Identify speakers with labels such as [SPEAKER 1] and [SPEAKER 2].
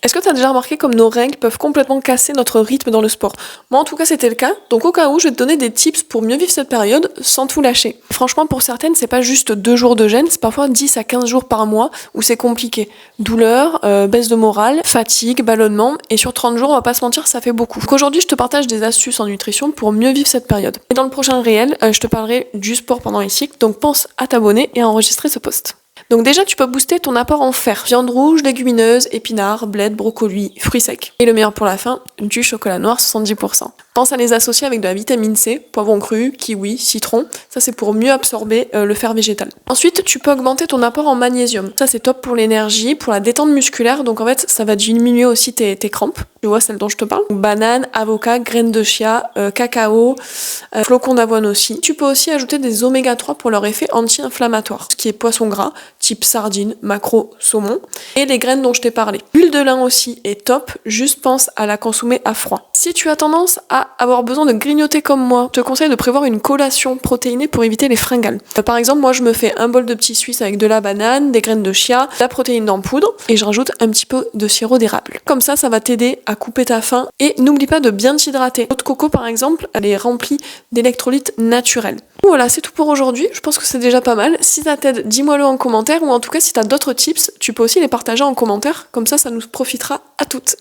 [SPEAKER 1] Est-ce que tu as déjà remarqué comme nos règles peuvent complètement casser notre rythme dans le sport? Moi en tout cas c'était le cas, donc au cas où je vais te donner des tips pour mieux vivre cette période sans tout lâcher. Franchement pour certaines c'est pas juste 2 jours de gêne, c'est parfois 10 à 15 jours par mois où c'est compliqué. Douleur, baisse de morale, fatigue, ballonnement, et sur 30 jours on va pas se mentir ça fait beaucoup. Donc aujourd'hui je te partage des astuces en nutrition pour mieux vivre cette période. Et dans le prochain réel, je te parlerai du sport pendant les cycles, donc pense à t'abonner et à enregistrer ce post. Donc déjà, tu peux booster ton apport en fer. Viande rouge, légumineuses, épinards, bled, brocoli, fruits secs. Et le meilleur pour la fin, du chocolat noir 70%. Pense à les associer avec de la vitamine C, poivron cru, kiwi, citron. Ça, c'est pour mieux absorber le fer végétal. Ensuite, tu peux augmenter ton apport en magnésium. Ça, c'est top pour l'énergie, pour la détente musculaire. Donc en fait, ça va diminuer aussi tes crampes. Tu vois celle dont je te parle. Banane, avocat, graines de chia, cacao, flocons d'avoine aussi. Tu peux aussi ajouter des oméga 3 pour leur effet anti-inflammatoire. Ce qui est poisson gras, type sardine, maquereau, saumon. Et les graines dont je t'ai parlé. L'huile de lin aussi est top, juste pense à la consommer à froid. Si tu as tendance à avoir besoin de grignoter comme moi, je te conseille de prévoir une collation protéinée pour éviter les fringales. Par exemple, moi je me fais un bol de petits suisses avec de la banane, des graines de chia, de la protéine en poudre et je rajoute un petit peu de sirop d'érable. Comme ça va t'aider à couper ta faim et n'oublie pas de bien t'hydrater. L'eau de coco par exemple, elle est remplie d'électrolytes naturels. Voilà, c'est tout pour aujourd'hui. Je pense que c'est déjà pas mal. Si ça t'aide, dis-moi-le en commentaire ou en tout cas si t'as d'autres tips, tu peux aussi les partager en commentaire. Comme ça nous profitera à toutes.